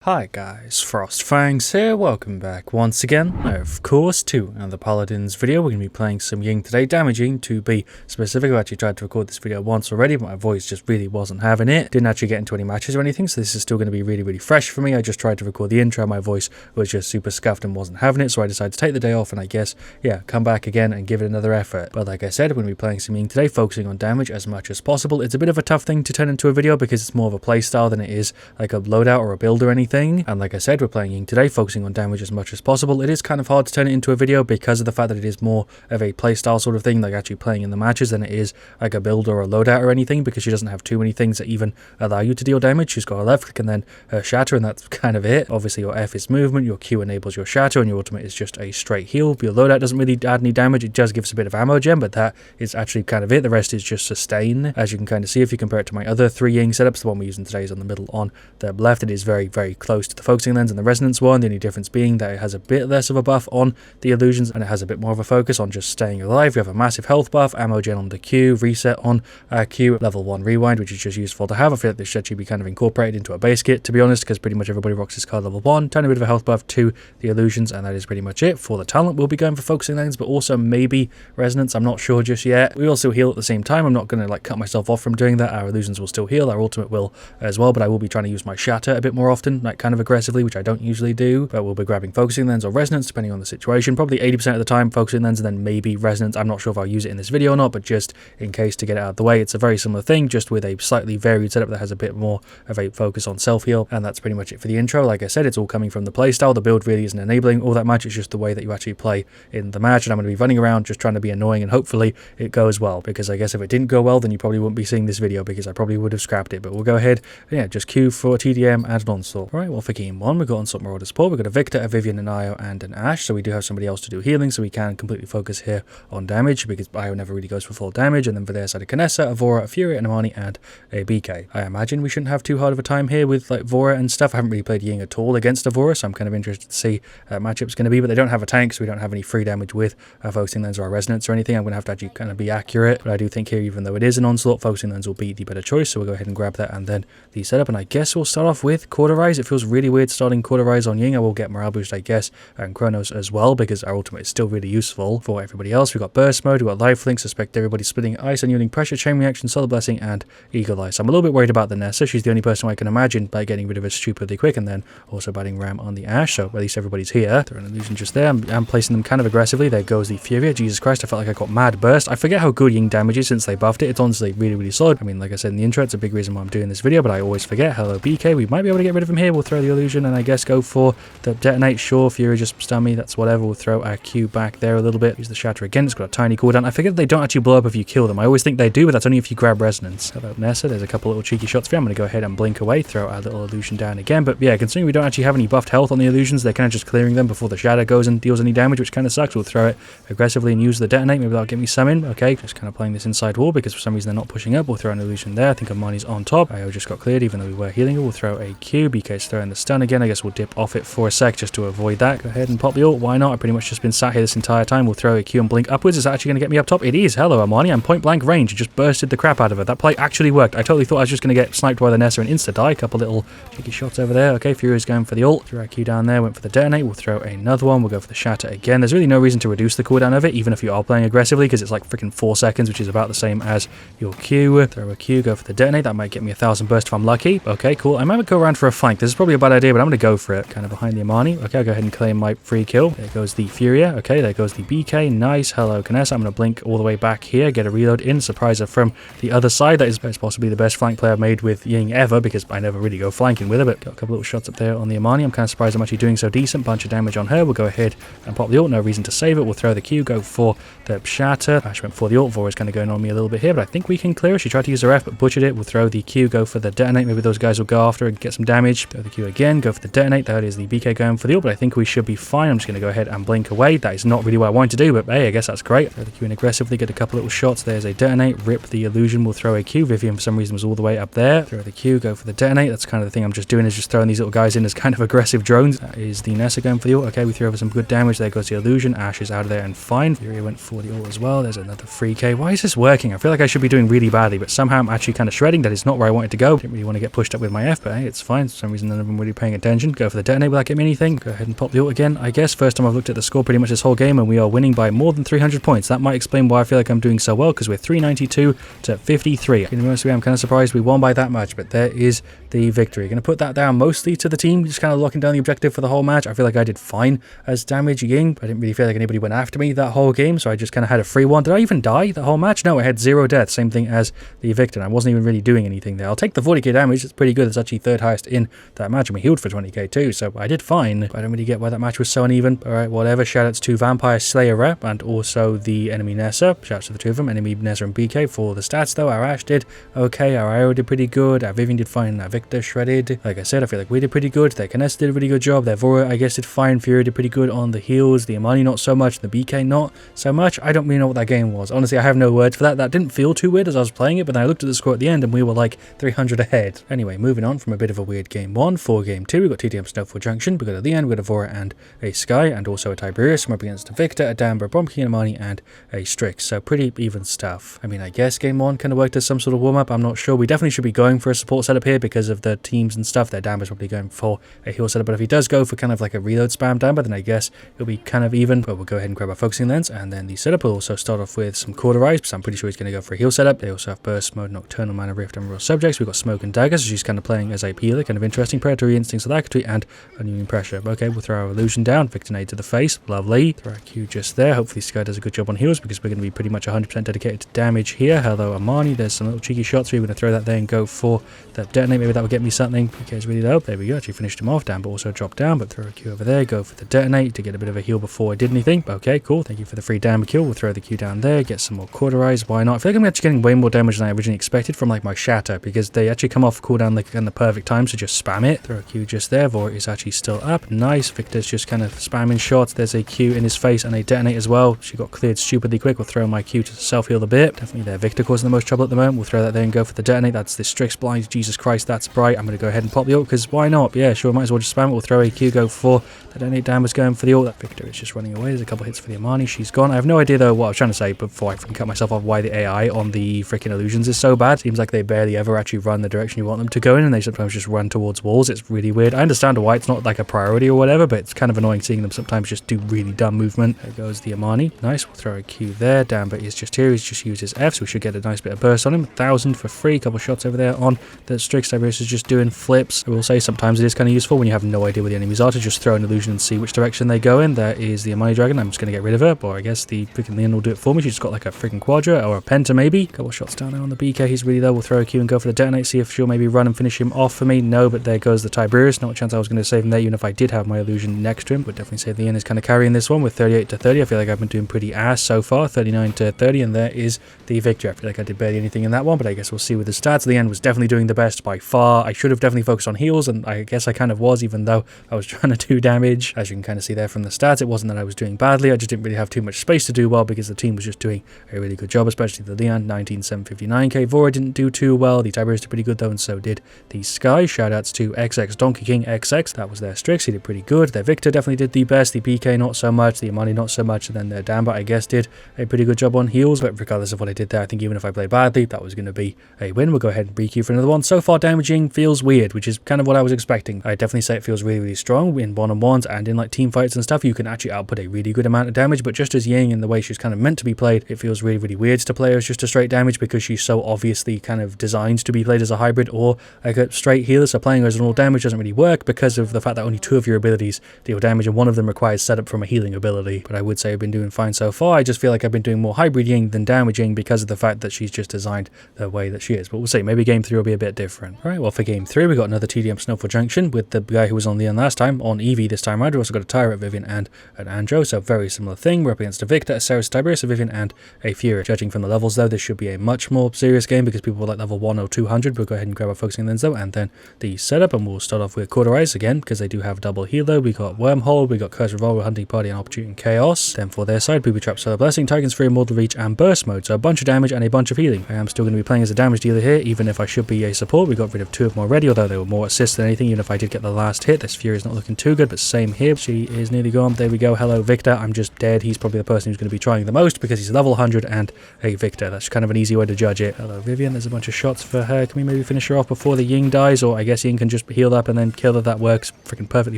Hi guys, FrostFangs here, welcome back once again, of course, to another Paladins video. We're going to be playing some Ying today, damaging to be specific. I've actually tried to record this video once already, but my voice just really wasn't having it. Didn't actually get into any matches or anything, so this is still going to be really fresh for me. I just tried to record the intro, my voice was just super scuffed and wasn't having it, so I decided to take the day off and I guess, yeah, come back again and give it another effort. But like I said, we're going to be playing some Ying today, focusing on damage as much as possible. It's a bit of a tough thing to turn into a video because it's more of a playstyle than it is like a loadout or a build or anything, and like I said, we're playing Ying today, focusing on damage as much as possible. It is kind of hard to turn it into a video because of the fact that it is more of a playstyle sort of thing, like actually playing in the matches, than it is like a build or a loadout or anything, because she doesn't have too many things that even allow you to deal damage. She's got her left click and then her shatter, and that's kind of it. Obviously your F is movement, your Q enables your shatter, and your ultimate is just a straight heal. Your loadout doesn't really add any damage, it just gives a bit of ammo gem, but that is actually kind of it. The rest is just sustain. As you can kind of see if you compare it to my other three Ying setups, the one we're using today is on the middle on the left. It is very close to the focusing lens and the resonance one. The only difference being that it has a bit less of a buff on the illusions and it has a bit more of a focus on just staying alive. We have a massive health buff, ammo gen on the Q, reset on Q, level 1 rewind, which is just useful to have. I feel like this should actually be kind of incorporated into a base kit, to be honest, because pretty much everybody rocks this card level 1. Tiny bit of a health buff to the illusions, and that is pretty much it. For the talent, we'll be going for focusing lens, but also maybe resonance. I'm not sure just yet. We also heal at the same time. I'm not going to like cut myself off from doing that. Our illusions will still heal, our ultimate will as well, but I will be trying to use my shatter a bit more often, like kind of aggressively, which I don't usually do. But we'll be grabbing focusing lens or resonance depending on the situation. Probably 80% of the time focusing lens and then maybe resonance. I'm not sure if I'll use it in this video or not, but just in case to get it out of the way. It's a very similar thing, just with a slightly varied setup that has a bit more of a focus on self-heal, and that's pretty much it for the intro. Like I said, it's all coming from the playstyle. The build really isn't enabling all that much, it's just the way that you actually play in the match, and I'm going to be running around just trying to be annoying, and hopefully it goes well, because I guess if it didn't go well then you probably wouldn't be seeing this video, because I probably would have scrapped it. But we'll go ahead, yeah, just queue for TDM and an onslaught. Alright, well for game 1 we've got Onslaught Marauder support, we've got a Victor, a Vivian, an Io, and an Ashe, so we do have somebody else to do healing, so we can completely focus here on damage, because Io never really goes for full damage. And then for their side, a Kinessa, a Vora, a Fury, an Amani, and a BK. I imagine we shouldn't have too hard of a time here with like Vora and stuff. I haven't really played Ying at all against a Vora, so I'm kind of interested to see matchup's going to be, but they don't have a tank, so we don't have any free damage with focusing lens or a resonance or anything. I'm going to have to actually kind of be accurate, but I do think here, even though it is an onslaught, focusing lens will be the better choice, so we'll go ahead and grab that and then the setup. And I guess we'll start off with Hi-rez. It feels really weird starting Hi-rez on Ying. I will get morale boost, I guess, and Chronos as well, because our ultimate is still really useful for everybody else. We've got burst mode, we've got lifelink, suspect everybody, splitting ice, unyielding pressure, chain reaction, solar blessing, and eagle eye. So I'm a little bit worried about the Nessa. She's the only person I can imagine by getting rid of her stupidly quick, and then also batting ram on the Ashe, so at least everybody's here. Throw an illusion just there. I'm placing them kind of aggressively. There goes the Fury. Jesus Christ, I felt like I got mad burst. I forget how good Ying damage is since they buffed it. It's honestly really solid. I mean, like I said in the intro, it's a big reason why I'm doing this video, but I always forget. Hello BK, we might be able to get rid of him here. We'll throw the illusion and I guess go for the detonate. Sure, Fury just stun me, that's whatever. We'll throw our Q back there a little bit. Use the shatter again. It's got a tiny cooldown. I forget they don't actually blow up if you kill them. I always think they do, but that's only if you grab resonance. Hello Nessa, there's a couple little cheeky shots for you. I'm going to go ahead and blink away, throw our little illusion down again. But yeah, considering we don't actually have any buffed health on the illusions, they're kind of just clearing them before the shatter goes and deals any damage, which kind of sucks. We'll throw it aggressively and use the detonate. Maybe that'll get me some in. Okay, just kind of playing this inside wall because for some reason they're not pushing up. We'll throw an illusion there. I think Amani's on top. Io just got cleared even though we were healing her. We'll throw a Q. BK's throwing the stun again. I guess we'll dip off it for a sec just to avoid that. Go ahead and pop the ult. Why not? I've pretty much just been sat here this entire time. We'll throw a Q and blink upwards. Is that actually going to get me up top? It is. Hello Amani. I'm point blank range. Just bursted the crap out of her. That play actually worked. I totally thought I was just going to get sniped by the Nessa and insta die. A couple little cheeky shots over there. Okay, Fury's going for the ult. Threw our Q down there. Went for the detonate. We'll throw another one. We'll go for the shatter again. There's really no reason to reduce the cooldown of it, even if you are playing aggressively, because it's like freaking 4 seconds, which is about the same as your Q. Throw a Q. Go for the detonate. That might get me 1,000 burst if I'm lucky. Okay, cool. I might go around for a flank. This is probably a bad idea, but I'm going to go for it. Kind of behind the Amani. Okay, I'll go ahead and claim my free kill. There goes the Furia. Okay, there goes the BK. Nice. Hello, Kinessa. I'm going to blink all the way back here, get a reload in, surprise her from the other side. That is possibly the best flank play I've made with Ying ever, because I never really go flanking with her, but got a couple little shots up there on the Amani. I'm kind of surprised I'm actually doing so decent. Bunch of damage on her. We'll go ahead and pop the ult. No reason to save it. We'll throw the Q, go for the shatter. Ashe went for the ult. Vora's kind of going on me a little bit here, but I think we can clear her. She tried to use her F, but butchered it. We'll throw the Q, go for the detonate. Maybe those guys will go after and get some damage. Throw the Q again, go for the detonate. That is the BK going for the ult, but I think we should be fine. I'm just going to go ahead and blink away. That is not really what I wanted to do, but hey, I guess that's great. Throw the Q in aggressively, get a couple little shots. There's a detonate, rip the illusion. We'll throw a Q. Vivian for some reason was all the way up there. Throw the Q, go for the detonate. That's kind of the thing I'm just doing, is just throwing these little guys in as kind of aggressive drones. That is the Nessa going for the ult. Okay, we threw over some good damage. There goes the illusion. Ashe is out of there and fine. Fury went for the ult as well. There's another 3k. Why is this working? I feel like I should be doing really badly, but somehow I'm actually kind of shredding. That is not where I wanted to go. Didn't really want to get pushed up with my F, but hey, it's fine. For some reason none of them really paying attention. Go for the detonate without getting anything. Go ahead and pop the ult again, I guess. First time I've looked at the score pretty much this whole game, and we are winning by more than 300 points. That might explain why I feel like I'm doing so well, because we're 392 to 53. In the I'm kind of surprised we won by that much, but there is the victory. Going to put that down mostly to the team, just kind of locking down the objective for the whole match. I feel like I did fine as damage Ying. I didn't really feel like anybody went after me that whole game, so I just kind of had a free one. Did I even die the whole match? No, I had 0 deaths, same thing as the victor. I wasn't even really doing anything there. I'll take the 40k damage, it's pretty good. It's actually 3rd highest in that match, and we healed for 20k too, so I did fine. But I don't really get why that match was so uneven. Alright, whatever. Shoutouts to Vampire Slayer Rep and also the enemy Nessa. Shoutouts to the two of them, enemy Nessa and BK for the stats though. Our Ashe did okay, our Arrow did pretty good, our Vivian did fine, our Victor shredded. Like I said, I feel like we did pretty good. Their Canessa did a really good job. Their Vora, I guess, did fine. Fury did pretty good on the heals. The Imani not so much. The BK not so much. I don't really know what that game was. Honestly, I have no words for that. That didn't feel too weird as I was playing it, but then I looked at the score at the end and we were like 300 ahead. Anyway, moving on from a bit of a weird game 1 for game 2. We got TDM Snowfall Junction. We got at the end, we got a Vora and a Sky, and also a Tiberius. We're up against a Victor, a Damber, a Bombkey, an Imani, and a Strix. So pretty even stuff. I mean, I guess game 1 kind of worked as some sort of warm-up. I'm not sure. We definitely should be going for a support setup here because of the teams and stuff. Their Damber's probably going for a heal setup, but if he does go for kind of like a reload spam Damber, then I guess it'll be kind of even. But we'll go ahead and grab our focusing lens, and then the setup will also start off with some Cauterize, because I'm pretty sure he's going to go for a heal setup. They also have Burst Mode, Nocturnal Mana Rift, and Raw Subjects. We've got Smoke and Daggers, so she's kind of playing as a healer, kind of interesting. Predatory Instincts, Alacrity, and Union Pressure. Okay, we'll throw our Illusion down, Victor Nade to the face, lovely. Throw our Q just there. Hopefully Sky does a good job on heals, because we're going to be pretty much 100% dedicated to damage here. Hello Amani, there's some little cheeky shots, so we're going to throw that there and go for that detonate. Maybe that will get me something. Okay, it's really low. There we go, actually finished him off. Down, but also dropped down, but throw a Q over there, go for the detonate to get a bit of a heal before I did anything. Okay, cool, thank you for the free damage kill. We'll throw the Q down there, get some more Cauterize, why not? I feel like I'm actually getting way more damage than I originally expected from like my Shatter, because they actually come off cooldown like in the perfect time, so just spam it. Throw a Q just there. Vora is actually still up, nice. Victor's just kind of spamming shots. There's a Q in his face and a detonate as well. She got cleared stupidly quick. We'll throw my Q to self-heal a bit. Definitely there, Victor causing the most trouble at the moment. We'll throw that there and go for the detonate. That's the Strix blind. Jesus Christ, that's bright. I'm going to go ahead and pop the ult, because why not? Yeah, sure, might as well just spam it. We'll throw a Q, go for the detonate. Damage going for the ult. That Victor is just running away. There's a couple hits for the Imani. She's gone. I have no idea though what I was trying to say before I freaking cut myself off, why the AI on the freaking illusions is so bad. Seems like they barely ever actually run the direction you want them to go in, and they sometimes just run towards walls. It's really weird. I understand why it's not like a priority or whatever, but it's kind of annoying seeing them sometimes just do really dumb movement. There goes the Imani. Nice. We'll throw a Q there. Damn, but he's just here. He's just used his F, so we should get a nice bit of burst on him. 1,000 for free. Couple shots over there on the Strix. Tiberius is just doing flips. I will say sometimes it is kind of useful when you have no idea where the enemies are to just throw an illusion and see which direction they go in. There is the Imani Dragon. I'm just going to get rid of her, or I guess the freaking Leon will do it for me. She's got like a freaking Quadra or a Penta maybe. Couple shots down there on the BK. He's really low. We'll throw a Q and go for the detonate. See if she'll maybe run and finish him off for me. No, but there goes the Tiberius. Not a chance I was going to save him there, even if I did have my illusion next to him. Would definitely say Leon is kind of carrying this one with 38 to 30. I feel like I've been doing pretty ass so far. 39 to 30, and there is the victory. I feel like I did barely anything in that one, but I guess we'll see with the stats. Leon was definitely doing the best by far. I should have definitely focused on heals, and I guess I kind of was, even though I was trying to do damage. As you can kind of see there from the stats, it wasn't that I was doing badly. I just didn't really have too much space to do well, because the team was just doing a really good job, especially the Leon. 19,759k. Vora didn't do too well. The Tiberius did pretty good though, and so did the Sky. Shoutouts to XX Donkey King XX. That was their Strix. He did pretty good. Their Victor definitely did the best. The BK not so much. The Imani not so much. And then their Damber, I guess, did a pretty good job on heals. But regardless of what I did there, I think even if I played badly, that was going to be a win. We'll go ahead and re-queue for another one. So far, damaging feels weird, which is kind of what I was expecting. I definitely say it feels really, really strong in one-on-ones and in like team fights and stuff. You can actually output a really good amount of damage, but just as Ying in the way she's kind of meant to be played, it feels really, really weird to play her as just a straight damage, because she's so obviously kind of designed to be played as a hybrid or like a straight healer. So playing her as an all damage doesn't really work, because of the fact that only 2 of your abilities deal damage, and one of them requires setup from a healing ability. But I would say I've been doing fine so far. I just feel like I've been doing more hybrid Ying than damage Ying, because of the fact that she's just designed the way that she is. But we'll see, maybe game 3 will be a bit different. Alright, well for game 3 we got another TDM Snowfall Junction with the guy who was on Leon last time, on Eevee this time around. We also got a Tyra, Vivian, and an Andro, so very similar thing. We're up against a Victor, a Ceres, Tiberius, a Vivian, and a Fury. Judging from the levels though, this should be a much more serious game, because people were like level 1 or 200. We'll go ahead and grab our focusing lens though, and then the setup, and we'll start off with Cauterize again, because they do have double healer. We got Wormhole, we got Curse Revolver, Hunting Party, and Opportunity and Chaos. Then for their side, Booby Trap, Solar Blessing, Titan's Fury, Mortal Reach, and Burst Mode. So a bunch of damage and a bunch of healing. I am still going to be playing as a damage dealer here, even if I should be a support. We got rid of 2 of them already, although they were more assists than anything, even if I did get the last hit. This Fury is not looking too good, but same here. She is nearly gone. There we go. Hello, Victor. I'm just dead. He's probably the person who's going to be trying the most, because he's level 100 and a Victor. That's kind of an easy way to judge it. Hello, Vivian. There's a bunch of shots for her. Can we maybe finish her off before the Ying dies? Or I guess Ying can just just heal up and then kill her. That works freaking perfectly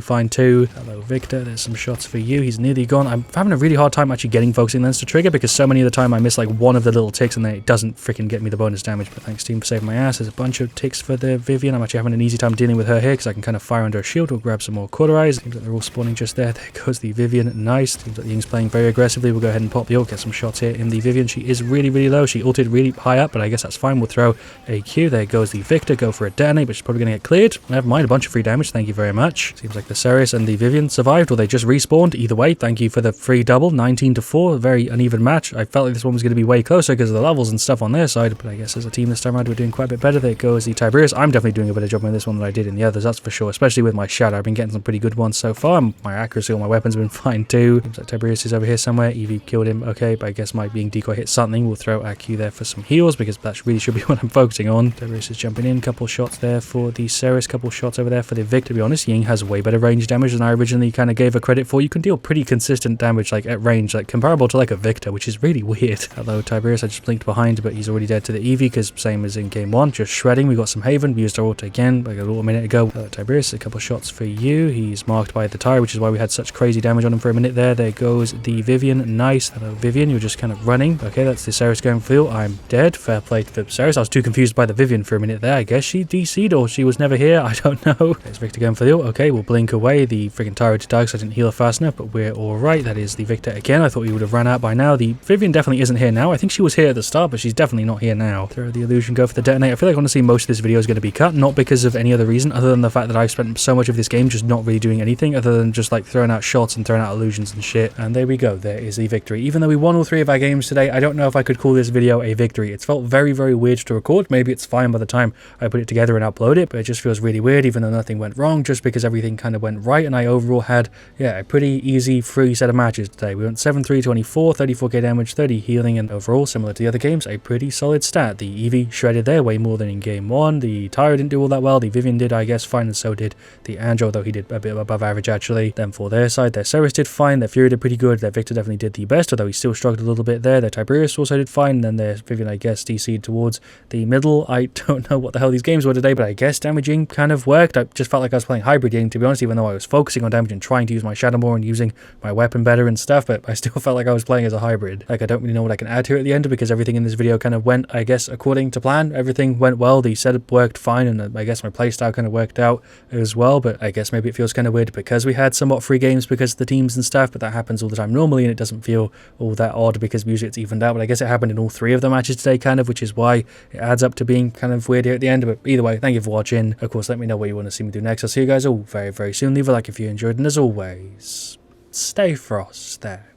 fine too. Hello, Victor. There's some shots for you. He's nearly gone. I'm having a really hard time actually getting focusing lens to trigger because so many of the time I miss like one of the little ticks and then it doesn't freaking get me the bonus damage. But thanks team for saving my ass. There's a bunch of ticks for the Vivian. I'm actually having an easy time dealing with her here because I can kind of fire under a shield or grab some more cauterize. Seems like they're all spawning just there. There goes the Vivian. Nice. Seems like Ying's playing very aggressively. We'll go ahead and pop the ult, get some shots here in the Vivian. She is really, really low. She ulted really high up, but I guess that's fine. We'll throw a Q. There goes the Victor. Go for a detonate, but she's probably going to get cleared. Never mind, a bunch of free damage. Thank you very much. Seems like the Ceres and the Vivian survived, or they just respawned. Either way, thank you for the free double. 19-4. A very uneven match. I felt like this one was going to be way closer because of the levels and stuff on their side, but I guess as a team this time around, we're doing quite a bit better. There goes the Tiberius. I'm definitely doing a better job on this one than I did in the others, that's for sure, especially with my shadow. I've been getting some pretty good ones so far. My accuracy on my weapons have been fine too. Seems like Tiberius is over here somewhere. Eevee killed him. Okay, but I guess my being decoy hit something. We'll throw our Q there for some heals because that really should be what I'm focusing on. Tiberius is jumping in. Couple shots there for the Ceres. Couple shots over there for the Vic. To be honest, Ying has way better range damage than I originally kind of gave her credit for. You can deal pretty consistent damage like at range, like comparable to like a Victor, which is really weird. Hello, Tiberius. I just blinked behind, but he's already dead to the Eevee because same as in game 1, just shredding. We got some Haven. We used our ult again like a little minute ago. Tiberius, a couple shots for you. He's marked by the tire, which is why we had such crazy damage on him for a minute there. There goes the Vivian. Nice. Hello, Vivian. You're just kind of running. Okay, that's the Ceres going for you. I'm dead. Fair play to the Ceres. I was too confused by the Vivian for a minute there. I guess she DC'd or she was never here. I don't know. There's Victor going for you. Okay, we'll blink away. The freaking tire to die because I didn't heal her fast enough, but we're all right. That is the Victor again. I thought we would have run out by now. The Vivian definitely isn't here now. I think she was here at the start, but she's definitely not here now. Throw the illusion, go for the detonate. I feel like honestly most of this video is going to be cut, not because of any other reason other than the fact that I've spent so much of this game just not really doing anything other than just like throwing out shots and throwing out illusions and shit. And there we go. There is the victory. Even though we won all 3 of our games today, I don't know if I could call this video a victory. It's felt very, very weird to record. Maybe it's fine by the time I put it together and upload it, but it just feels really weird even though nothing went wrong, just because everything kind of went right and I overall had, yeah, a pretty easy free set of matches today. We went 7-3-24, 34k damage, 30 healing, and overall, similar to the other games, a pretty solid stat. The Eevee shredded there way more than in game 1. The Tyro didn't do all that well. The Vivian did, I guess, fine, and so did the Angel, though he did a bit above average actually. Then for their side, their Ceres did fine, their Fury did pretty good, their Victor definitely did the best, although he still struggled a little bit there. Their Tiberius also did fine, and then their Vivian, I guess, DC'd towards the middle. I don't know what the hell these games were today, but I guess damaging kind of worked. I just felt like I was playing hybrid Ying, to be honest, even though I was focusing on damage and trying to use my shadow more and using my weapon better and stuff, but I still felt like I was playing as a hybrid. Like, I don't really know what I can add here at the end because everything in this video kind of went, I guess, according to plan. Everything went well, the setup worked fine, and I guess my playstyle kind of worked out as well, but I guess maybe it feels kind of weird because we had somewhat free games because of the teams and stuff, but that happens all the time normally and it doesn't feel all that odd because usually it's evened out, but I guess it happened in all 3 of the matches today kind of, which is why it adds up to being kind of weird here at the end. But either way, thank you for watching. Of course, let me know what you want to see me do next. I'll see you guys all very, very soon. Leave a like if you enjoyed, and as always, stay frost there.